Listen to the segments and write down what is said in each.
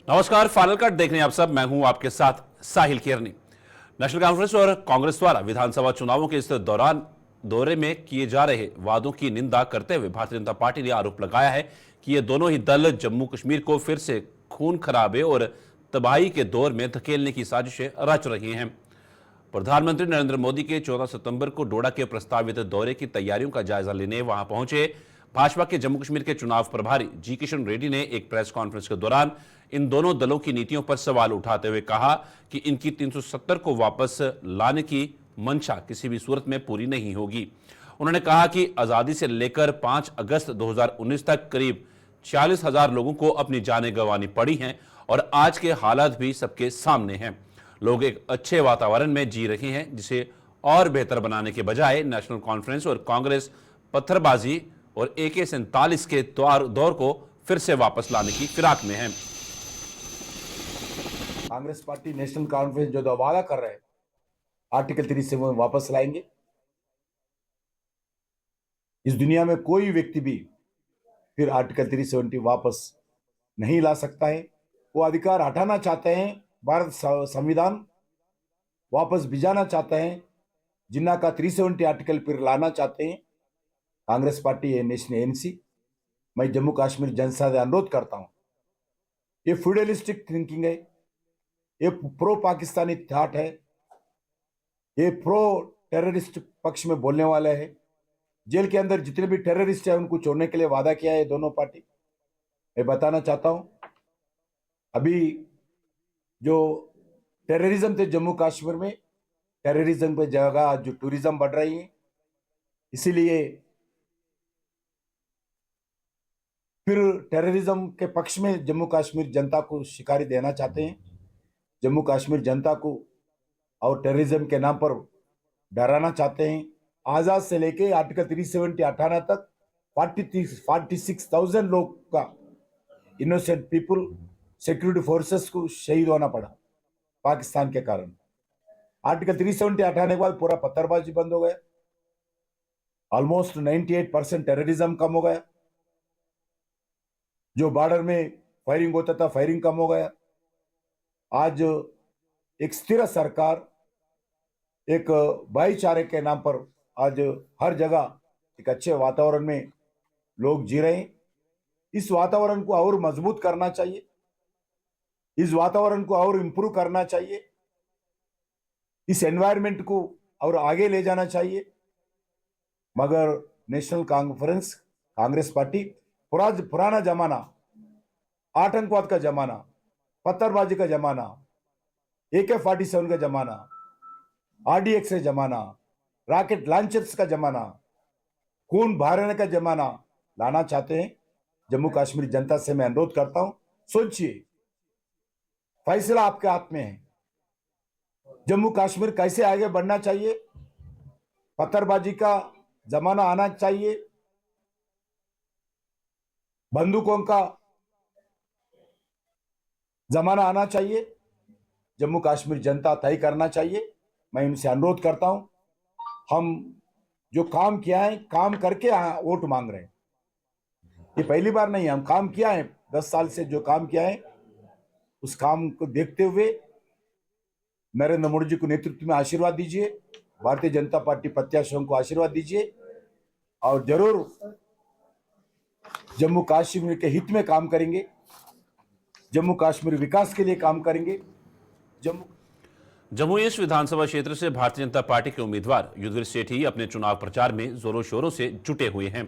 नमस्कार, final cut देख रहे हैं आप सब। मैं हूं आपके साथ साहिल केरनी। नेशनल कॉन्फ्रेंस और कांग्रेस द्वारा विधानसभा चुनावों के इस दौरे में किए जा रहे वादों की निंदा करते हुए भारतीय जनता पार्टी ने आरोप लगाया है कि ये दोनों ही दल जम्मू कश्मीर को फिर से खून खराबे और तबाही के दौर में धकेलने की साजिशें रच रही हैं। प्रधानमंत्री नरेंद्र मोदी के 14 सितंबर को डोडा के प्रस्तावित दौरे की तैयारियों का जायजा लेने वहां पहुंचे भाजपा के जम्मू कश्मीर के चुनाव प्रभारी जी किशन रेड्डी ने एक प्रेस कॉन्फ्रेंस के दौरान इन दोनों दलों की नीतियों पर सवाल उठाते हुए कहा कि इनकी 370 को वापस लाने की मंशा किसी भी सूरत में पूरी नहीं होगी। उन्होंने कहा कि आजादी से लेकर 5 अगस्त 2019 तक करीब 40,000 लोगों को अपनी जानें गंवानी पड़ी हैं और आज के हालात भी सबके सामने हैं। लोग एक अच्छे वातावरण में जी रहे हैं, जिसे और बेहतर बनाने के बजाय नेशनल कॉन्फ्रेंस और कांग्रेस पत्थरबाजी और AK-47 के दौर को फिर से वापस लाने की फिराक में है। कांग्रेस पार्टी नेशनल कॉन्फ्रेंस जो वादा कर रहे हैं आर्टिकल 370 वापस लाएंगे। इस दुनिया में कोई व्यक्ति भी फिर आर्टिकल 370 वापस नहीं ला सकता है। वो अधिकार हटाना चाहते हैं, भारत संविधान वापस भिजाना चाहते हैं, जिन्ना का 370 आर्टिकल फिर लाना चाहते हैं कांग्रेस पार्टी है, नेशनल ANC। मैं जम्मू कश्मीर जनता से अनुरोध करता हूं, ये फ्यूडलिस्टिक थिंकिंग है, ये प्रो पाकिस्तानी थॉट है, ये प्रो टेररिस्ट पक्ष में बोलने वाले हैं। जेल के अंदर जितने भी टेररिस्ट हैं उनको छोड़ने के लिए वादा किया है दोनों पार्टी। मैं बताना चाहता हूं, अभी जो टेररिज्म थे जम्मू कश्मीर में, टेररिज्म पे जगह जो टूरिज्म बढ़ रही है, इसीलिए फिर टेररिज्म के पक्ष में जम्मू कश्मीर जनता को शिकारी देना चाहते हैं। जम्मू कश्मीर जनता को और टेररिज्म के नाम पर डराना चाहते हैं। आजाद से लेके आर्टिकल 370 हटाना तक 46,000 लोग का इनोसेंट पीपल सिक्योरिटी फोर्सेस को शहीद होना पड़ा पाकिस्तान के कारण। आर्टिकल 370 हटाने के बाद पूरा पत्थरबाजी बंद हो गया, ऑलमोस्ट 98% टेररिज्म कम हो गया, जो बॉर्डर में फायरिंग होता था फायरिंग कम हो गया। आज एक स्थिर सरकार, एक भाईचारे के नाम पर आज हर जगह एक अच्छे वातावरण में लोग जी रहे हैं। इस वातावरण को और मजबूत करना चाहिए, इस वातावरण को और इंप्रूव करना चाहिए, इस एनवायरनमेंट को और आगे ले जाना चाहिए। मगर नेशनल कॉन्फ्रेंस कांग्रेस पार्टी पुराना जमाना, आतंकवाद का जमाना, पत्थरबाजी का जमाना, AK-47 का जमाना, RDX का जमाना, रॉकेट लॉन्चर्स का जमाना, खून बहाने का जमाना लाना चाहते हैं। जम्मू कश्मीर जनता से मैं अनुरोध करता हूं, सोचिए, फैसला आपके हाथ में है। जम्मू कश्मीर कैसे आगे बढ़ना चाहिए? पत्थरबाजी का जमाना आना चाहिए, बंदूकों का जमाना आना चाहिए, जम्मू कश्मीर जनता तय करना चाहिए। मैं इनसे अनुरोध करता हूं, हम जो काम किया है, काम करके वोट मांग रहे हैं। ये पहली बार नहीं है, हम काम किया है, 10 साल से जो काम किया है उस काम को देखते हुए नरेंद्र मोदी जी को नेतृत्व में आशीर्वाद दीजिए, भारतीय जनता पार्टी प्रत्याशियों को आशीर्वाद दीजिए और जरूर जम्मू कश्मीर के हित में काम करेंगे, जम्मू कश्मीर विकास के लिए काम करेंगे। जम्मू ईस्ट विधानसभा क्षेत्र से भारतीय जनता पार्टी के उम्मीदवार युद्धवीर सेठी अपने चुनाव प्रचार में जोरों शोरों से जुटे हुए हैं।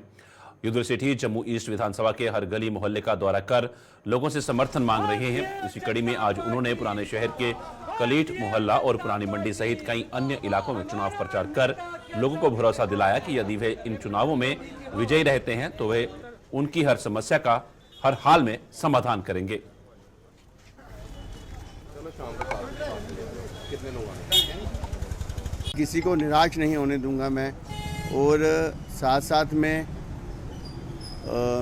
युद्धवीर सेठी जम्मू ईस्ट विधानसभा के हर गली मोहल्ले का दौरा कर लोगों से समर्थन मांग रहे हैं। इसी कड़ी में आज उन्होंने पुराने शहर के कलीट मोहल्ला और पुरानी मंडी सहित कई अन्य इलाकों में चुनाव प्रचार कर लोगों को भरोसा दिलाया कि यदि वे इन चुनावों में विजयी रहते हैं तो वे उनकी हर समस्या का हर हाल में समाधान करेंगे। किसी को निराश नहीं होने दूंगा मैं, और साथ साथ में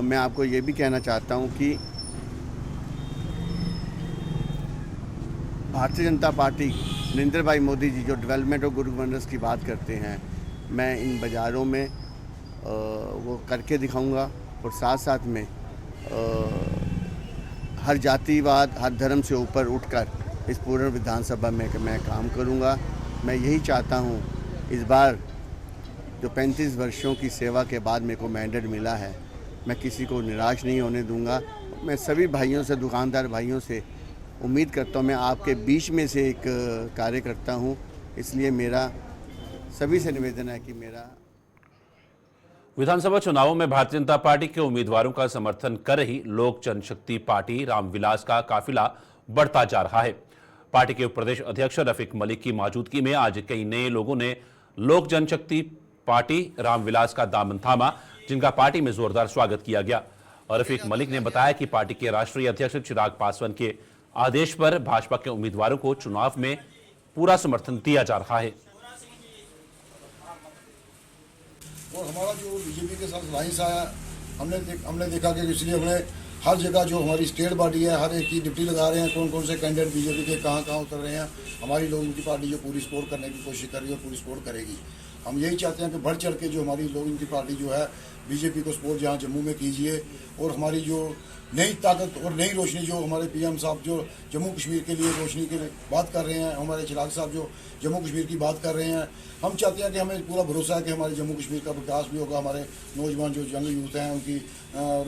मैं आपको ये भी कहना चाहता हूँ कि भारतीय जनता पार्टी नरेंद्र भाई मोदी जी जो डेवलपमेंट और गुड गवर्नेंस की बात करते हैं, मैं इन बाज़ारों में वो करके दिखाऊंगा। और साथ साथ में हर जातिवाद, हर धर्म से ऊपर उठकर इस पूर्ण विधानसभा में मैं काम करूंगा। मैं यही चाहता हूं, इस बार जो 35 वर्षों की सेवा के बाद मेरे को मैंडेट मिला है, मैं किसी को निराश नहीं होने दूंगा। मैं सभी भाइयों से, दुकानदार भाइयों से उम्मीद करता हूं, मैं आपके बीच में से एक कार्यकर्ता हूं, इसलिए मेरा सभी से निवेदन है कि मेरा विधानसभा चुनावों में भारतीय जनता पार्टी के उम्मीदवारों का समर्थन कर रही लोक जनशक्ति पार्टी रामविलास का काफिला बढ़ता जा रहा है। पार्टी के प्रदेश अध्यक्ष रफीक मलिक की मौजूदगी में आज कई नए लोगों ने लोक जनशक्ति पार्टी रामविलास का दामन थामा, जिनका पार्टी में जोरदार स्वागत किया गया। और रफीक मलिक ने बताया कि पार्टी के राष्ट्रीय अध्यक्ष चिराग पासवान के आदेश पर भाजपा के उम्मीदवारों को चुनाव में पूरा समर्थन दिया जा रहा है। और हमारा जो बीजेपी के साथ लाइंस आया, हमने देखा कि इसलिए हमने हर जगह जो हमारी स्टेट बॉडी है, हर एक की ड्यूटी लगा रहे हैं, कौन कौन से कैंडिडेट बीजेपी के कहाँ उतर रहे हैं। हमारी लोगों की पार्टी जो पूरी सपोर्ट करने की कोशिश कर रही है, पूरी सपोर्ट करेगी। हम यही चाहते हैं कि बढ़ चढ़ के जो हमारी लोगों की पार्टी जो है बीजेपी को सपोर्ट जहाँ जम्मू में कीजिए। और हमारी जो नई ताकत और नई रोशनी जो हमारे पीएम साहब जो जम्मू कश्मीर के लिए रोशनी की बात कर रहे हैं, हमारे चिराग साहब जो जम्मू कश्मीर की बात कर रहे हैं, हम चाहते हैं कि हमें पूरा भरोसा है कि हमारे जम्मू कश्मीर का विकास भी होगा। हमारे नौजवान जो यंग यूथ हैं उनकी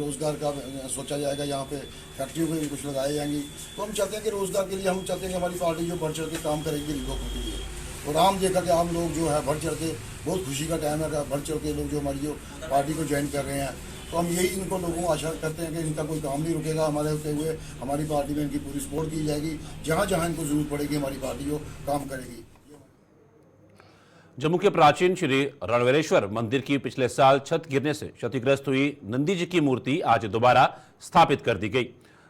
रोज़गार का सोचा जाएगा, यहाँ पे फैक्ट्रियों पर भी कुछ लगाई जाएंगी। तो हम चाहते हैं कि रोज़गार के लिए हम चाहते हैं कि हमारी पार्टी जो बढ़ चढ़ के काम करेगी लोगों के लिए। और आम देखा कि आम लोग जो है बढ़ चढ़ के, बहुत खुशी का टाइम है, बढ़ चढ़ के लोग जो हमारी जो पार्टी को ज्वाइन कर रहे हैं। तो हम यही इनको लोगों को आशा करते हैं कि इनका कोई काम नहीं रुकेगा। हमारे होते हुए हमारी पार्टी में इनकी पूरी सपोर्ट की जाएगी, जहाँ जहाँ इनको जरूरत पड़ेगी हमारी पार्टी जो काम करेगी। जम्मू के प्राचीन श्री रणवेरेश्वर मंदिर की पिछले साल छत गिरने से क्षतिग्रस्त हुई नंदी जी की मूर्ति आज दोबारा स्थापित कर दी गई।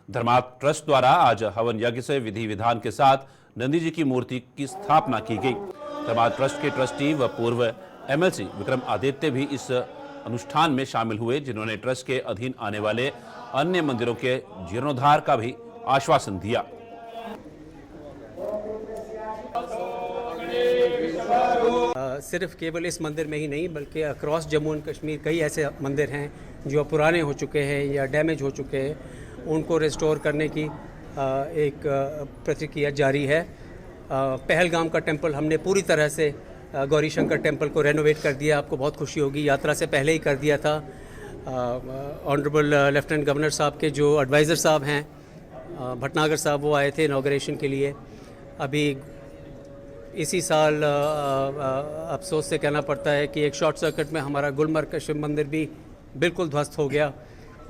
धर्मार्थ ट्रस्ट द्वारा आज हवन यज्ञ से विधि विधान के साथ नंदी जी की मूर्ति की स्थापना की गई। धर्मार्थ ट्रस्ट के ट्रस्टी व पूर्व एमएलसी विक्रम आदित्य भी इस अनुष्ठान में शामिल हुए, जिन्होंने ट्रस्ट के अधीन आने वाले अन्य मंदिरों के जीर्णोद्धार का भी आश्वासन दिया। सिर्फ केवल इस मंदिर में ही नहीं बल्कि अक्रॉस जम्मू एंड कश्मीर कई ऐसे मंदिर हैं जो पुराने हो चुके हैं या डैमेज हो चुके हैं, उनको रिस्टोर करने की एक प्रक्रिया जारी है। पहलगाम का टेंपल हमने पूरी तरह से गौरी शंकर टेंपल को रेनोवेट कर दिया। आपको बहुत खुशी होगी, यात्रा से पहले ही कर दिया था। ऑनरेबल लेफ्टिनेंट गवर्नर साहब के जो एडवाइज़र साहब हैं भटनागर साहब, वो आए थे इनॉग्रेशन के लिए। अभी इसी साल अफसोस से कहना पड़ता है कि एक शॉर्ट सर्किट में हमारा गुलमर्ग का शिव मंदिर भी बिल्कुल ध्वस्त हो गया।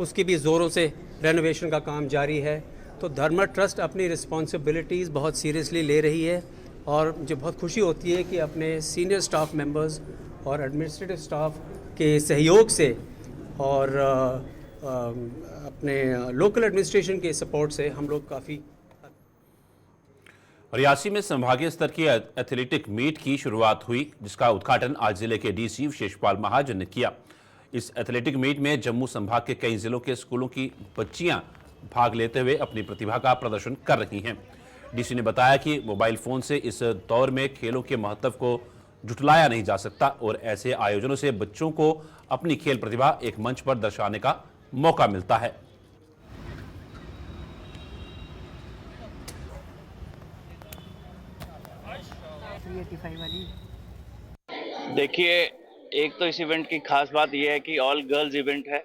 उसकी भी ज़ोरों से रेनोवेशन का काम जारी है। तो धर्म ट्रस्ट अपनी रिस्पॉन्सिबिलिटीज़ बहुत सीरियसली ले रही है और मुझे बहुत खुशी होती है कि अपने सीनियर स्टाफ मेंबर्स और एडमिनिस्ट्रेटिव स्टाफ के सहयोग से और अपने लोकल एडमिनिस्ट्रेशन के सपोर्ट से हम लोग काफ़ी। रियासी में संभागीय स्तर की एथलेटिक मीट की शुरुआत हुई, जिसका उद्घाटन आज जिले के डीसी विशेषपाल महाजन ने किया। इस एथलेटिक मीट में जम्मू संभाग के कई जिलों के स्कूलों की बच्चियां भाग लेते हुए अपनी प्रतिभा का प्रदर्शन कर रही हैं। डीसी ने बताया कि मोबाइल फोन से इस दौर में खेलों के महत्व को जुटलाया नहीं जा सकता और ऐसे आयोजनों से बच्चों को अपनी खेल प्रतिभा एक मंच पर दर्शाने का मौका मिलता है। देखिए, एक तो इस इवेंट की खास बात यह है कि ऑल गर्ल्स इवेंट है।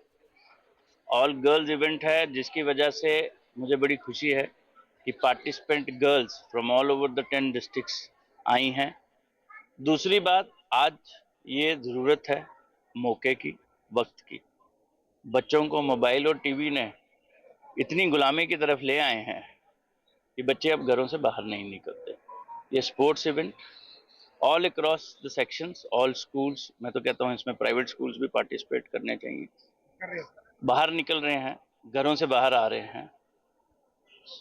ऑल गर्ल्स इवेंट है जिसकी वजह से मुझे बड़ी खुशी है कि participant girls from all over the 10 districts आई हैं। दूसरी बात, आज ये ज़रूरत है मौके की, वक्त की। बच्चों को मोबाइल और टीवी ने इतनी गुलामी की तरफ ले आए हैं कि बच्चे अब घरों से बाहर नहीं निकलते। ये sports event all across the sections, all schools, मैं तो कहता हूँ इसमें प्राइवेट स्कूल्स भी पार्टिसिपेट करने चाहिए। बाहर निकल रहे हैं, घरों से बाहर आ रहे हैं,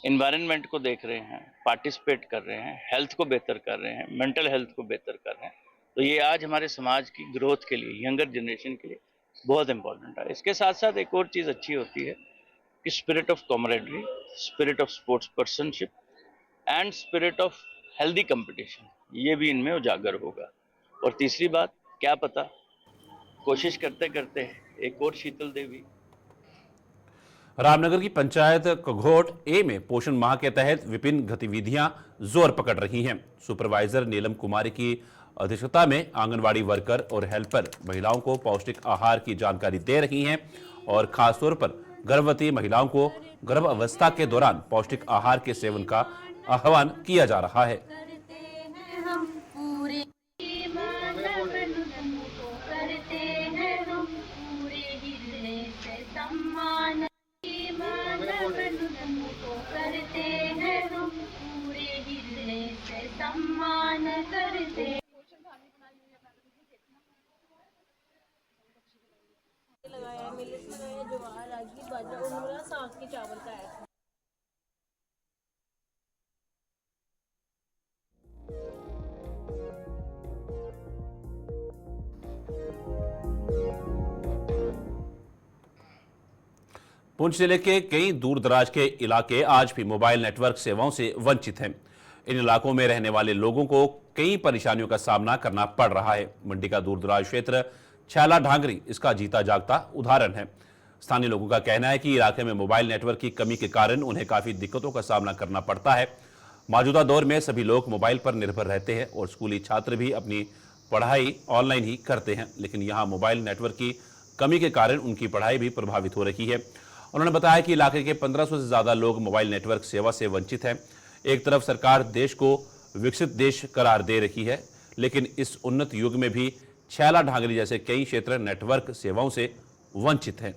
इन्वायरमेंट को देख रहे हैं, पार्टिसिपेट कर रहे हैं, हेल्थ को बेहतर कर रहे हैं, मेंटल हेल्थ को बेहतर कर रहे हैं। तो ये आज हमारे समाज की ग्रोथ के लिए, यंगर जनरेशन के लिए बहुत इंपॉर्टेंट है। इसके साथ साथ एक और चीज़ अच्छी होती है कि spirit of camaraderie, spirit of sportsmanship and spirit of healthy competition, ये भी इनमें उजागर होगा। और तीसरी बात, क्या पता कोशिश करते करते एक और शीतल देवी। रामनगर की पंचायत कघोट ए में पोषण माह के तहत विभिन्न गतिविधियां जोर पकड़ रही हैं। सुपरवाइजर नीलम कुमारी की अध्यक्षता में आंगनवाड़ी वर्कर और हेल्पर महिलाओं को पौष्टिक आहार की जानकारी दे रही हैं और खासतौर पर गर्भवती महिलाओं को गर्भ अवस्था के दौरान पौष्टिक आहार के सेवन का आह्वान किया जा रहा है। लगाया है, मिलेट लगाया, ज्वार, रागी, बाजरा और मूंगरा, साग के चावल का है। पुंछ जिले के कई दूर दराज के इलाके आज भी मोबाइल नेटवर्क सेवाओं से वंचित हैं। इन इलाकों में रहने वाले लोगों को कई परेशानियों का सामना करना पड़ रहा है। मंडी का दूर दराज क्षेत्र छैला ढांगरी इसका जीता जागता उदाहरण है। स्थानीय लोगों का कहना है कि इलाके में मोबाइल नेटवर्क की कमी के कारण उन्हें काफी दिक्कतों का सामना करना पड़ता है। मौजूदा दौर में सभी लोग मोबाइल पर निर्भर रहते हैं और स्कूली छात्र भी अपनी पढ़ाई ऑनलाइन ही करते हैं, लेकिन यहाँ मोबाइल नेटवर्क की कमी के कारण उनकी पढ़ाई भी प्रभावित हो रही है। उन्होंने बताया कि इलाके के 1500 से ज्यादा लोग मोबाइल नेटवर्क सेवा से वंचित हैं। एक तरफ सरकार देश को विकसित देश करार दे रही है, लेकिन इस उन्नत युग में भी छैला ढांगरी जैसे कई क्षेत्र नेटवर्क सेवाओं से वंचित हैं।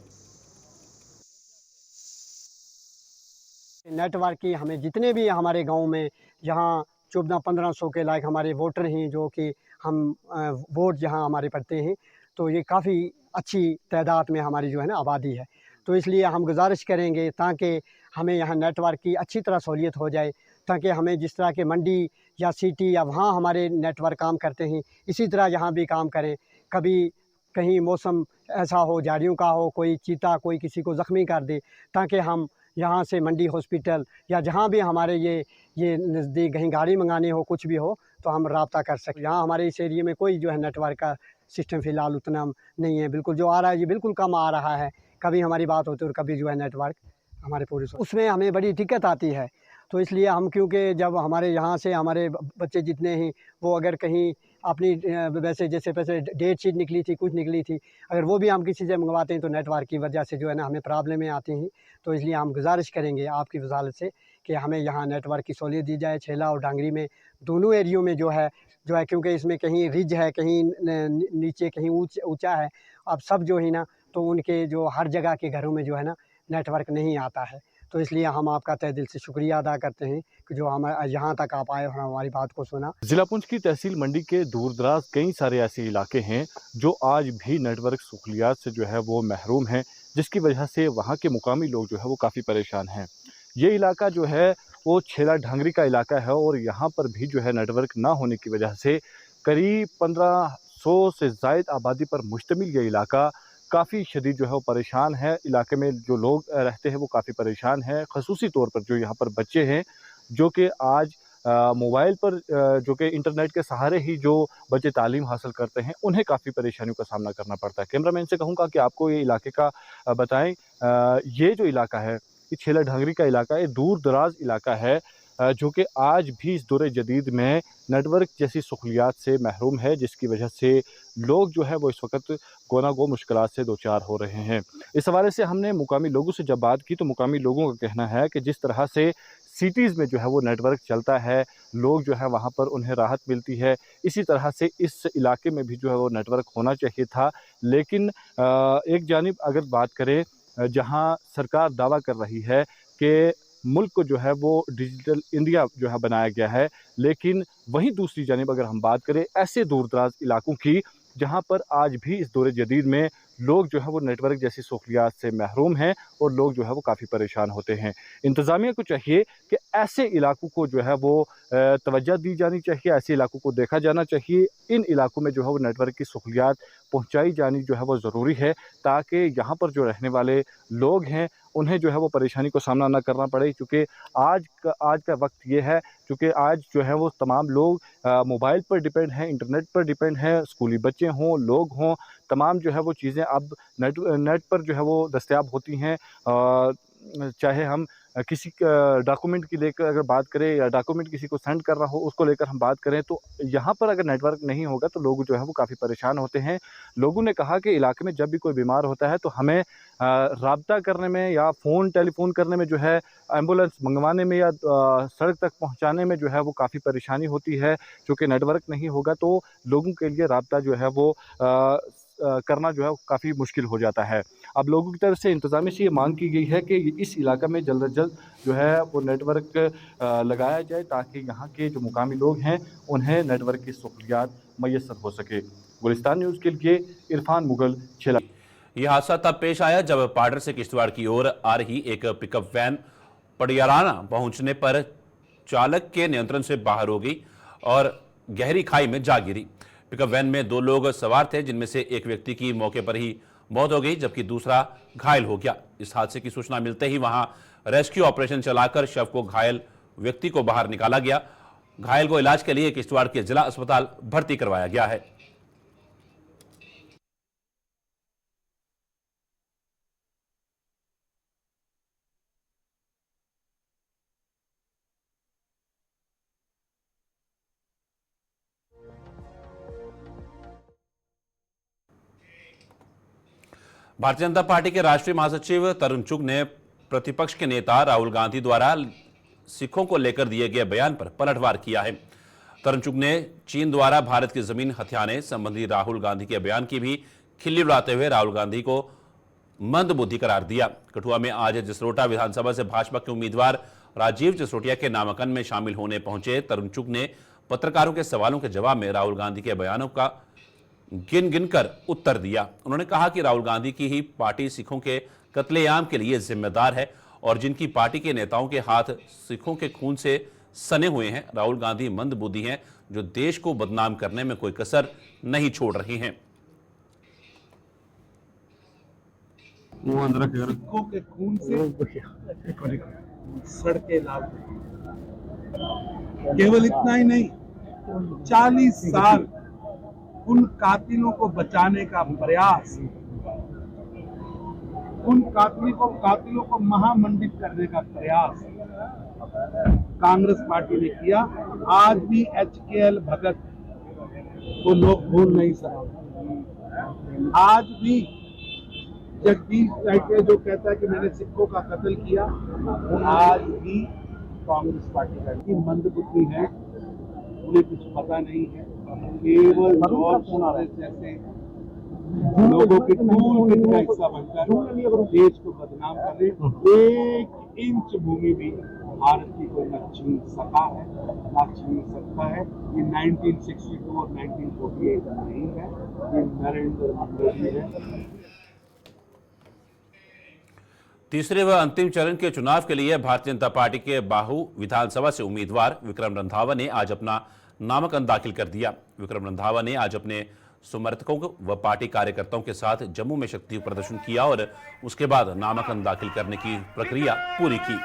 नेटवर्क की हमें जितने भी हमारे गांव में यहाँ 1400-1500 के लायक हमारे वोटर हैं, जो कि हम वोट जहाँ हमारे पड़ते हैं, तो ये काफ़ी अच्छी तादाद में हमारी जो है ना आबादी है। तो इसलिए हम गुजारिश करेंगे ताकि हमें यहाँ नेटवर्क की अच्छी तरह सहूलियत हो जाए, ताकि हमें जिस तरह के मंडी या सिटी या वहाँ हमारे नेटवर्क काम करते हैं, इसी तरह यहाँ भी काम करें। कभी कहीं मौसम ऐसा हो, झाड़ियों का हो, कोई चीता कोई किसी को ज़ख्मी कर दे, ताकि हम यहाँ से मंडी हॉस्पिटल या जहाँ भी हमारे ये नज़दीक कहीं गाड़ी मंगानी हो, कुछ भी हो, तो हम राब्ता कर सकें। यहाँ हमारे इस एरिए में कोई जो है नेटवर्क का सिस्टम फ़िलहाल उतना नहीं है। बिल्कुल जो आ रहा है ये बिल्कुल कम आ रहा है। कभी हमारी बात होती है और कभी जो है नेटवर्क हमारे पूरे उसमें हमें बड़ी दिक्कत आती है। तो इसलिए हम, क्योंकि जब हमारे यहाँ से हमारे बच्चे जितने हैं वो अगर कहीं अपनी वैसे जैसे पैसे डेट शीट निकली थी, कुछ निकली थी, अगर वो भी हम किसी से मंगवाते हैं तो नेटवर्क की वजह से जो है ना हमें प्रॉब्लमें आती हैं। तो इसलिए हम गुजारिश करेंगे आपकी वजालत से कि हमें यहाँ नेटवर्क की सहूलियत दी जाए। छैला और ढांगरी में दोनों एरियो में जो है क्योंकि इसमें कहीं रिज है, कहीं नीचे, कहीं ऊँचा है। अब सब जो है ना, तो उनके जो हर जगह के घरों में जो है ना नेटवर्क नहीं आता है। तो इसलिए हम आपका तहे दिल से शुक्रिया अदा करते हैं कि जो हम यहाँ तक आप आए और हमारी बात को सुना। जिला पुंछ की तहसील मंडी के दूर दराज कई सारे ऐसे इलाके हैं जो आज भी नेटवर्क सहूलियात से जो है वो महरूम हैं, जिसकी वजह से वहाँ के मुकामी लोग जो है वो काफ़ी परेशान हैं। ये इलाका जो है वो छैला ढांगरी का इलाका है और यहाँ पर भी जो है नेटवर्क ना होने की वजह से करीब 1500 से ज़ायद आबादी पर मुश्तमिल ये इलाका काफ़ी शदीद जो है वो परेशान है। इलाके में जो लोग रहते हैं वो काफ़ी परेशान हैं, ख़ुसूसी तौर पर जो यहाँ पर बच्चे हैं जो कि आज मोबाइल पर जो कि इंटरनेट के सहारे ही जो बच्चे तालीम हासिल करते हैं उन्हें काफ़ी परेशानियों का सामना करना पड़ता है। कैमरामैन से कहूँगा कि आपको ये इलाके का बताएं। ये जो इलाका है ये छैला ढांगरी का इलाका है, दूर दराज इलाका है जो कि आज भी इस दौरे जदीद में नेटवर्क जैसी सहूलियात से महरूम है, जिसकी वजह से लोग जो है वो इस वक्त गोना गो मुश्किलात से दो चार हो रहे हैं। इस हवाले से हमने मुकामी लोगों से जब बात की तो मुकामी लोगों का कहना है कि जिस तरह से सिटीज़ में जो है वो नेटवर्क चलता है, लोग जो है वहाँ पर उन्हें राहत मिलती है, इसी तरह से इस इलाके में भी जो है वो नेटवर्क होना चाहिए था। लेकिन एक जानिब अगर बात करें जहाँ सरकार दावा कर रही है कि मुल्क को जो है वो डिजिटल इंडिया जो है बनाया गया है, लेकिन वहीं दूसरी जानिब अगर हम बात करें ऐसे दूर दराज इलाकों की जहां पर आज भी इस दौरे जदीद में लोग जो है वो नेटवर्क जैसी सहूलियात से महरूम हैं और लोग जो है वो काफ़ी परेशान होते हैं। इंतज़ामिया को चाहिए कि ऐसे इलाकों को जो है वो तवज्जो दी जानी चाहिए, ऐसे इलाकों को देखा जाना चाहिए। इन इलाकों में जो है वो नेटवर्क की सहूलियात पहुँचाई जानी जो है वो ज़रूरी है, ताकि यहाँ पर जो रहने वाले लोग हैं उन्हें जो है वो परेशानी को सामना ना करना पड़े। क्योंकि आज का वक्त ये है, क्योंकि आज जो है वो तमाम लोग मोबाइल पर डिपेंड हैं, इंटरनेट पर डिपेंड हैं, स्कूली बच्चे हों, लोग हों, तमाम जो है वो चीज़ें अब नेट पर जो है वो दस्तयाब होती हैं। चाहे हम किसी डॉक्यूमेंट की लेकर अगर बात करें या डॉक्यूमेंट किसी को सेंड कर रहा हो उसको लेकर हम बात करें, तो यहाँ पर अगर नेटवर्क नहीं होगा तो लोग जो है वो काफ़ी परेशान होते हैं। लोगों ने कहा कि इलाके में जब भी कोई बीमार होता है तो हमें राब्ता करने में या टेलीफ़ोन करने में जो है, एम्बुलेंस मंगवाने में या सड़क तक पहुँचाने में जो है वो काफ़ी परेशानी होती है। चूँकि नेटवर्क नहीं होगा तो लोगों के लिए राब्ता जो है वो करना जो है काफ़ी मुश्किल हो जाता है। अब लोगों की तरफ से इंतज़ामिया से ये मांग की गई है कि इस इलाके में जल्द से जल्द जो है वो नेटवर्क लगाया जाए, ताकि यहाँ के जो मुकामी लोग हैं उन्हें नेटवर्क की सहूलियात मैसर हो सके। गुलिस्तान न्यूज़ के लिए इरफान मुगल, छेला। यह हादसा तब पेश आया जब पाडर से किश्तवाड़ की ओर आ रही एक पिकअप वैन पडियाराना पहुंचने पर चालक के नियंत्रण से बाहर हो गई और गहरी खाई में जा गिरी। पिकअप वैन में 2 लोग सवार थे, जिनमें से एक व्यक्ति की मौके पर ही मौत हो गई जबकि दूसरा घायल हो गया। इस हादसे की सूचना मिलते ही वहां रेस्क्यू ऑपरेशन चलाकर शव को घायल व्यक्ति को बाहर निकाला गया। घायल को इलाज के लिए किश्तवाड़ के जिला अस्पताल भर्ती करवाया गया है। भारतीय जनता पार्टी के राष्ट्रीय महासचिव तरुण चुग ने प्रतिपक्ष के नेता राहुल गांधी द्वारा सिखों को लेकर दिए गए बयान पर पलटवार किया है। तरुण चुग ने चीन द्वारा भारत की जमीन हथियाने संबंधी राहुल गांधी के बयान की भी खिल्ली उड़ाते हुए राहुल गांधी को मंदबुद्धि करार दिया। कठुआ में आज जसरोटा विधानसभा से भाजपा के उम्मीदवार राजीव जसरोटिया के नामांकन में शामिल होने पहुंचे तरुण चुग ने पत्रकारों के सवालों के जवाब में राहुल गांधी के बयानों का गिन गिनकर उत्तर दिया। उन्होंने कहा कि राहुल गांधी की ही पार्टी सिखों के कत्लेआम के लिए जिम्मेदार है और जिनकी पार्टी के नेताओं के हाथ सिखों के खून से सने हुए हैं, राहुल गांधी मंदबुद्धि हैं जो देश को बदनाम करने में कोई कसर नहीं छोड़ रही हैं। सिखों के खून से सड़कें लाल, केवल इतना ही नहीं, 40 साल उन कातिलों को बचाने का प्रयास, उन कातिलों को महामंडित करने का प्रयास कांग्रेस पार्टी ने किया। आज भी HKL भगत को लोग भूल नहीं सकते। आज भी जगदीश टाइटल जो कहता है कि मैंने सिखों का कत्ल किया, आज भी कांग्रेस पार्टी का मंदबुद्धि है, उन्हें कुछ पता नहीं है। केवल जैसे लोगों के टूल किट का हिस्सा बनकर देश को बदनाम कर रहे। 1 इंच भूमि भी भारत की कोई न छीन सका है, न छीन सकता है। ये 1962 और 1948 नहीं है, ये नरेंद्र मोदी है। तीसरे व अंतिम चरण के चुनाव के लिए भारतीय जनता पार्टी के बाहू विधानसभा से उम्मीदवार विक्रम रंधावा ने आज अपना नामांकन दाखिल कर दिया। विक्रम रंधावा ने आज अपने समर्थकों व पार्टी कार्यकर्ताओं के साथ जम्मू में शक्ति प्रदर्शन किया और उसके बाद नामांकन दाखिल करने की प्रक्रिया पूरी की।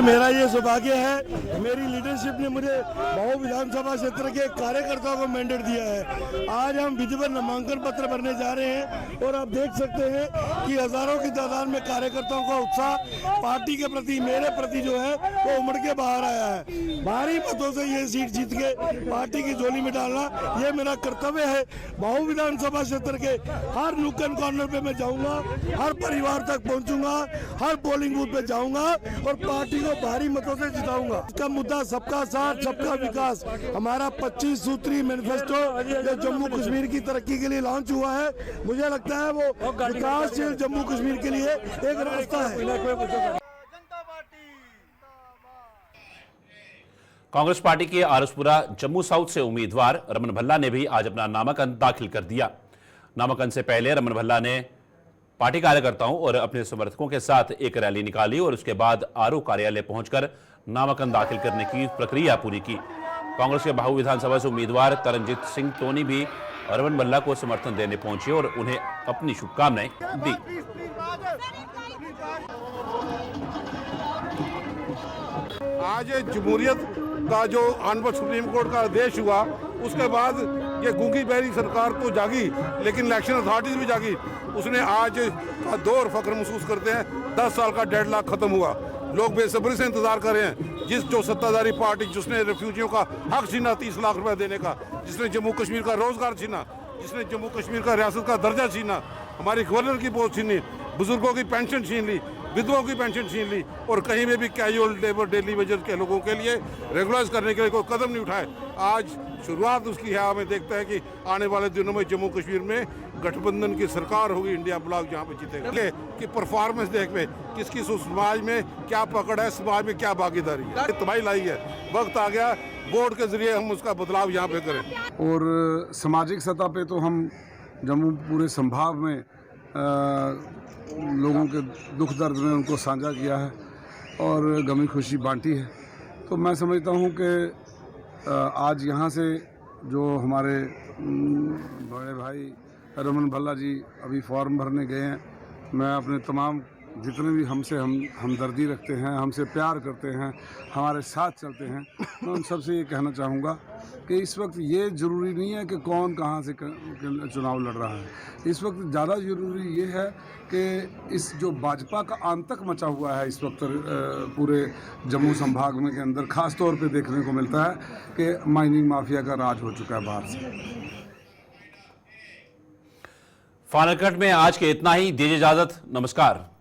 मेरा ये सौभाग्य है, मेरी लीडरशिप ने मुझे बाहू विधानसभा क्षेत्र के कार्यकर्ताओं को मैंडेट दिया है। आज हम विधिवत नामांकन पत्र भरने जा रहे हैं और आप देख सकते हैं कि हजारों की तादाद में कार्यकर्ताओं का उत्साह पार्टी के प्रति, मेरे प्रति जो है वो उमड़ के बाहर आया है। भारी मतों से ये सीट जीत के पार्टी की झोली में डालना ये मेरा कर्तव्य है। बाहू विधानसभा क्षेत्र के हर नुक्कड़ कॉर्नर पे मैं जाऊंगा, हर परिवार तक पहुंचूंगा, हर पोलिंग बूथ पे जाऊंगा और पार्टी को भारी मतों से जिताऊंगा। इसका मुद्दा सबका साथ, सबका विकास। हमारा 25 सूत्री मैनिफेस्टो जो जम्मू कश्मीर की तरक्की के लिए लॉन्च हुआ है, मुझे लगता है वो विकासशील जम्मू कश्मीर के लिए एक रास्ता है। कांग्रेस पार्टी के आरसपुरा जम्मू साउथ से उम्मीदवार रमन भल्ला ने भी आज अपना नामांकन दाखिल कर दिया। नामांकन से पहले रमन भल्ला ने पार्टी कार्यकर्ताओं और अपने समर्थकों के साथ एक रैली निकाली और उसके बाद आरओ कार्यालय पहुंचकर नामांकन दाखिल करने की प्रक्रिया पूरी की। कांग्रेस के बाहू विधानसभा से उम्मीदवार तरनजीत सिंह टोनी भी रमन भल्ला को समर्थन देने पहुंचे और उन्हें अपनी शुभकामनाएं दी। आज जमहूरियत का जो ऑनरेबल सुप्रीम कोर्ट का आदेश हुआ, उसके बाद ये गूंगी बहरी सरकार तो जागी, लेकिन इलेक्शन अथॉरिटीज भी जागी। उसने आज का दौर फख्र महसूस करते हैं। 10 साल का डेडलॉक खत्म हुआ, लोग बेसब्री से इंतजार कर रहे हैं। जो सत्ताधारी पार्टी जिसने रेफ्यूजियों का हक छीना 30 लाख रुपए देने का, जिसने जम्मू कश्मीर का रोजगार छीना, जिसने जम्मू कश्मीर का रियासत का दर्जा छीना, हमारी गवर्नर की पोस्ट छीनी, बुजुर्गों की पेंशन छीन ली, विधवाओं की पेंशन छीन ली, और कहीं में भी कैजुअल लेबर डेली वेजेस के लोगों के लिए रेगुलराइज करने के लिए कोई कदम नहीं उठाए। आज शुरुआत उसकी है। हमें देखते हैं कि आने वाले दिनों में जम्मू कश्मीर में गठबंधन की सरकार होगी, इंडिया ब्लॉक जहाँ पे जीतेगा। कि परफॉर्मेंस देख पे किसकी समाज में क्या पकड़ है, समाज में क्या भागीदारी है, तबाही लाई है। वक्त आ गया बोर्ड के जरिए हम उसका बदलाव यहाँ पे करें। और सामाजिक सतह पे तो हम जम्मू पूरे संभाग में लोगों के दुख दर्द में उनको साझा किया है और गमी खुशी बांटी है। तो मैं समझता हूँ कि आज यहाँ से जो हमारे बड़े भाई रमन भल्ला जी अभी फॉर्म भरने गए हैं, मैं अपने तमाम जितने भी हमसे हमदर्दी रखते हैं, हमसे प्यार करते हैं, हमारे साथ चलते हैं, मैं उन सबसे ये कहना चाहूँगा कि इस वक्त ये ज़रूरी नहीं है कि कौन कहाँ से चुनाव लड़ रहा है। इस वक्त ज़्यादा ज़रूरी ये है कि इस जो भाजपा का आतंक मचा हुआ है इस वक्त पूरे जम्मू संभाग में के अंदर ख़ास तौर पे देखने को मिलता है कि माइनिंग माफिया का राज हो चुका है बाहर से। फाइनल कट में आज के इतना ही। दीजिए इजाजत, नमस्कार।